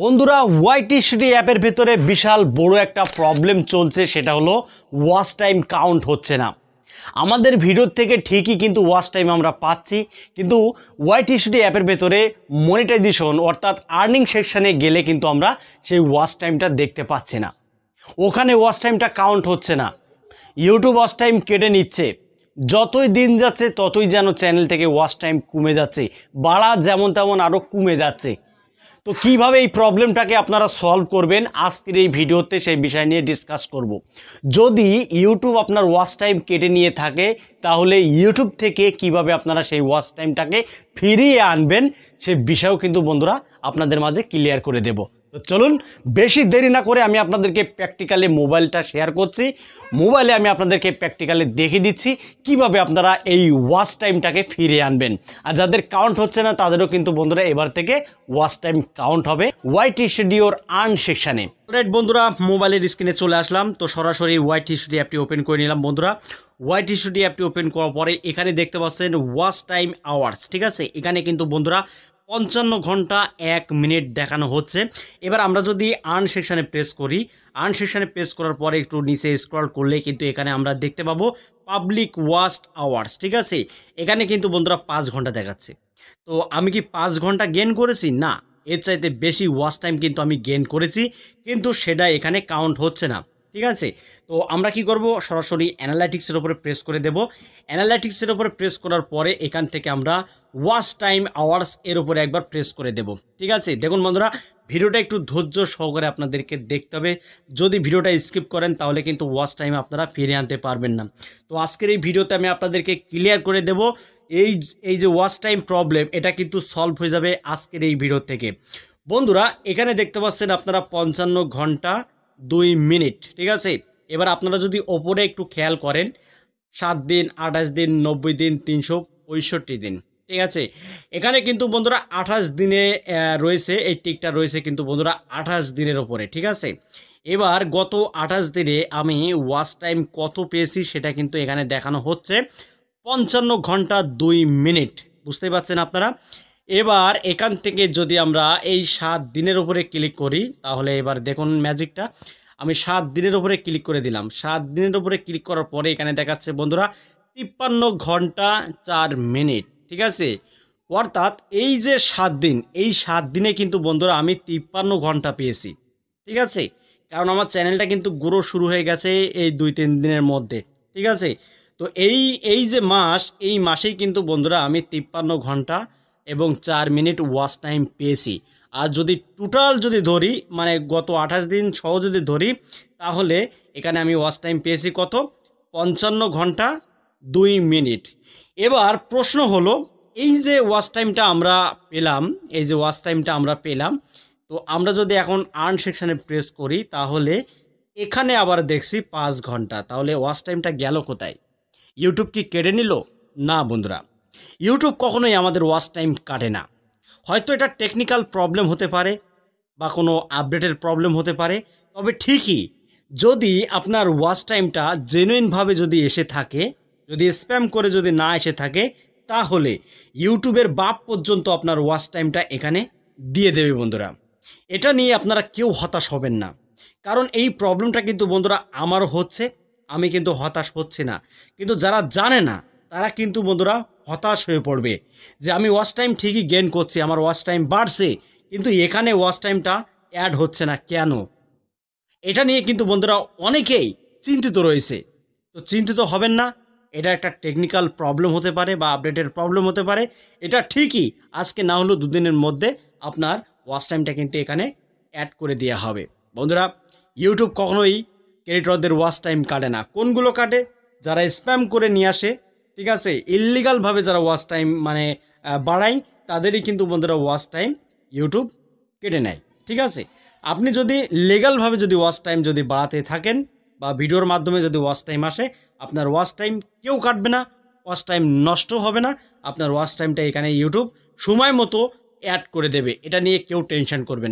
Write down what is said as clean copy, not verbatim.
বন্ধুরা ওয়াইটি সিটি অ্যাপের ভেতরে বিশাল বড় একটা প্রবলেম চলছে, সেটা হলো ওয়াচ টাইম কাউন্ট হচ্ছে না। আমাদের ভিডিওর থেকে ঠিকই কিন্তু ওয়াচ টাইম আমরা পাচ্ছি, কিন্তু ওয়াইটি সিটি অ্যাপের ভেতরে মনিটাইজেশন অর্থাৎ আর্নিং সেকশানে গেলে কিন্তু আমরা সেই ওয়াচ টাইমটা দেখতে পাচ্ছি না। ওখানে ওয়াচ টাইমটা কাউন্ট হচ্ছে না, ইউটিউব ওয়াচ টাইম কেটে নিচ্ছে। যতই দিন যাচ্ছে ততই যেন চ্যানেল থেকে ওয়াচ টাইম কমে যাচ্ছে, বাড়া যেমন তেমন আরও কমে যাচ্ছে। তো কিভাবে এই প্রবলেমটাকে আপনারা সলভ করবেন আজকের এই ভিডিওতে সেই বিষয় নিয়ে ডিসকাস করব। যদি ইউটিউব আপনার ওয়াচ টাইম কেটে নিয়ে থাকে তাহলে ইউটিউব থেকে কিভাবে আপনারা সেই ওয়াচ টাইমটাকে ফিরিয়ে আনবেন সে বিষয়েও কিন্তু বন্ধুরা আপনাদের মাঝে ক্লিয়ার করে দেব। তো চলুন বেশি দেরি না করে আমি আপনাদেরকে প্র্যাকটিক্যালি মোবাইলটা শেয়ার করছি। মোবাইলে আমি আপনাদেরকে প্র্যাকটিক্যালি দেখিয়ে দিচ্ছি কিভাবে আপনারা এই ওয়াচ টাইমটাকে ফিরিয়ে আনবেন। আর যাদের কাউন্ট হচ্ছে না তাদেরও কিন্তু বন্ধুরা এবার থেকে ওয়াচ টাইম কাউন্ট হবে ওয়াইটি স্টুডিওর আর্ন সেকশানে। রাইট বন্ধুরা, মোবাইলের স্ক্রিনে চলে আসলাম। তো সরাসরি ওয়াইটি স্টুডিও অ্যাপটি ওপেন করে নিলাম। বন্ধুরা ওয়াইটি স্টুডিও অ্যাপটি ওপেন করার পরে এখানে দেখতে পাচ্ছেন ওয়াচ টাইম আওয়ার্স, ঠিক আছে। এখানে কিন্তু বন্ধুরা 55 ঘন্টা 1 মিনিট দেখানো হচ্ছে। এবার আমরা যদি আর্ন সেকশানে প্রেস করি, আর্ন সেকশানে প্রেস করার পরে একটু নিচে স্ক্রল করলে কিন্তু এখানে আমরা দেখতে পাবো পাবলিক ওয়াচ আওয়ার্স, ঠিক আছে। এখানে কিন্তু বন্ধুরা 5 ঘন্টা দেখাচ্ছে। তো আমি কি 5 ঘন্টা গেন করেছি? না, এর চাইতে বেশি ওয়াচ টাইম কিন্তু আমি গেন করেছি, কিন্তু সেটা এখানে কাউন্ট হচ্ছে না, ঠিক আছে। তো আমরা কি করব, সরাসরি অ্যানালাইটিক্সের উপরে প্রেস করে দেব। অ্যানালাইটিক্সের উপরে প্রেস করার পরে এখান থেকে আমরা ওয়াচ টাইম আওয়ার্স এর উপরে একবার প্রেস করে দেব, ঠিক আছে। দেখুন বন্ধুরা, ভিডিওটা একটু ধৈর্য সহকারে আপনাদেরকে দেখতে হবে। যদি ভিডিওটা স্কিপ করেন তাহলে কিন্তু ওয়াচ টাইম আপনারা ফিরে আনতে পারবেন না। তো আজকের এই ভিডিওতে আমি আপনাদেরকে ক্লিয়ার করে দেব এই যে ওয়াচ টাইম প্রবলেম, এটা কিন্তু সলভ হয়ে যাবে আজকের এই ভিডিও থেকে। বন্ধুরা এখানে দেখতে পাচ্ছেন আপনারা 55 ঘন্টা 2 মিনিট, ঠিক আছে। এবার আপনারা যদি ওপরে একটু খেয়াল করেন, 7 দিন, 28 দিন, 90 দিন, 365 দিন, ঠিক আছে। এখানে কিন্তু বন্ধুরা 28 দিনে রয়েছে, এই টিকটা রয়েছে কিন্তু বন্ধুরা 28 দিনের ওপরে, ঠিক আছে। এবার গত 28 দিনে আমি ওয়াচ টাইম কত পেয়েছি সেটা কিন্তু এখানে দেখানো হচ্ছে 55 ঘন্টা 2 মিনিট, বুঝতেই পারছেন আপনারা। এবার এখান থেকে যদি আমরা এই 7 দিনের উপরে ক্লিক করি তাহলে এবার দেখুন ম্যাজিকটা, আমি 7 দিনের উপরে ক্লিক করে দিলাম। 7 দিনের উপরে ক্লিক করার পরে এখানে দেখাচ্ছে বন্ধুরা 53 ঘন্টা 4 মিনিট, ঠিক আছে। অর্থাৎ এই যে 7 দিন, এই 7 দিনে কিন্তু বন্ধুরা আমি 53 ঘন্টা পেয়েছি, ঠিক আছে। কারণ আমার চ্যানেলটা কিন্তু গ্রো শুরু হয়ে গেছে এই 2-3 দিনের মধ্যে, ঠিক আছে। তো এই যে মাস, এই মাসেই কিন্তু বন্ধুরা আমি 53 ঘন্টা এবং 4 মিনিট ওয়াচ টাইম পেয়েছি। আর যদি টোটাল যদি ধরি, মানে গত 28 দিন সহ যদি ধরি, তাহলে এখানে আমি ওয়াচ টাইম পেয়েছি কত? 55 ঘন্টা 2 মিনিট। এবার প্রশ্ন হলো, এই যে ওয়াচ টাইমটা আমরা পেলাম, এই যে ওয়াচ টাইমটা আমরা পেলাম, তো আমরা যদি এখন আর্ন সেকশানে প্রেস করি তাহলে এখানে আবার দেখছি 5 ঘন্টা। তাহলে ওয়াচ টাইমটা গেল কোথায়? ইউটিউব কি কেটে নিল? না বন্ধুরা, ইউটিউব কখনোই আমাদের ওয়াচ টাইম কাটে না। হয়তো এটা টেকনিক্যাল প্রবলেম হতে পারে বা কোনো আপডেটের প্রবলেম হতে পারে, তবে ঠিকই যদি আপনার ওয়াচ টাইমটা জেনুইনভাবে যদি এসে থাকে, যদি স্প্যাম করে যদি না এসে থাকে, তাহলে ইউটিউবের বাপ পর্যন্ত আপনার ওয়াচ টাইমটা এখানে দিয়ে দেবে বন্ধুরা। এটা নিয়ে আপনারা কেউ হতাশ হবেন না, কারণ এই প্রবলেমটা কিন্তু বন্ধুরা আমারও হচ্ছে, আমি কিন্তু হতাশ হচ্ছি না। কিন্তু যারা জানে না তারা কিন্তু বন্ধুরা হতাশ হয়ে পড়বে যে আমি ওয়াচ টাইম ঠিকই গেইন করছি, আমার ওয়াচ টাইম বাড়ছে, কিন্তু এখানে ওয়াচ টাইমটা অ্যাড হচ্ছে না কেন? এটা নিয়ে কিন্তু বন্ধুরা অনেকেই চিন্তিত রয়েছে। তো চিন্তিত হবেন না, এটা একটা টেকনিক্যাল প্রবলেম হতে পারে বা আপডেটের প্রবলেম হতে পারে। এটা ঠিকই আজকে না হলেও 2 দিনের মধ্যে আপনার ওয়াচ টাইমটা কিন্তু এখানে অ্যাড করে দেওয়া হবে। বন্ধুরা ইউটিউব কখনোই ক্রিয়েটরদের ওয়াচ টাইম কাটে না। কোনগুলো কাটে? যারা স্প্যাম করে নিয়ে আসে, ঠিক আছে, ইললিগালভাবে যারা ওয়াচ টাইম মানে বাড়ায়, তাদেরই কিন্তু বন্ধুরা ওয়াচ টাইম ইউটিউব কেটে নেয়, ঠিক আছে। আপনি যদি লিগ্যালভাবে যদি ওয়াচ টাইম যদি বাড়াতে থাকেন বা ভিডিওর মাধ্যমে যদি ওয়াচ টাইম আসে, আপনার ওয়াচ টাইম কেউ কাটবে না, ওয়াচ টাইম নষ্ট হবে না। আপনার ওয়াচ টাইমটা এখানে ইউটিউব সময় মতো অ্যাড করে দেবে, এটা নিয়ে কেউ টেনশন করবেন না।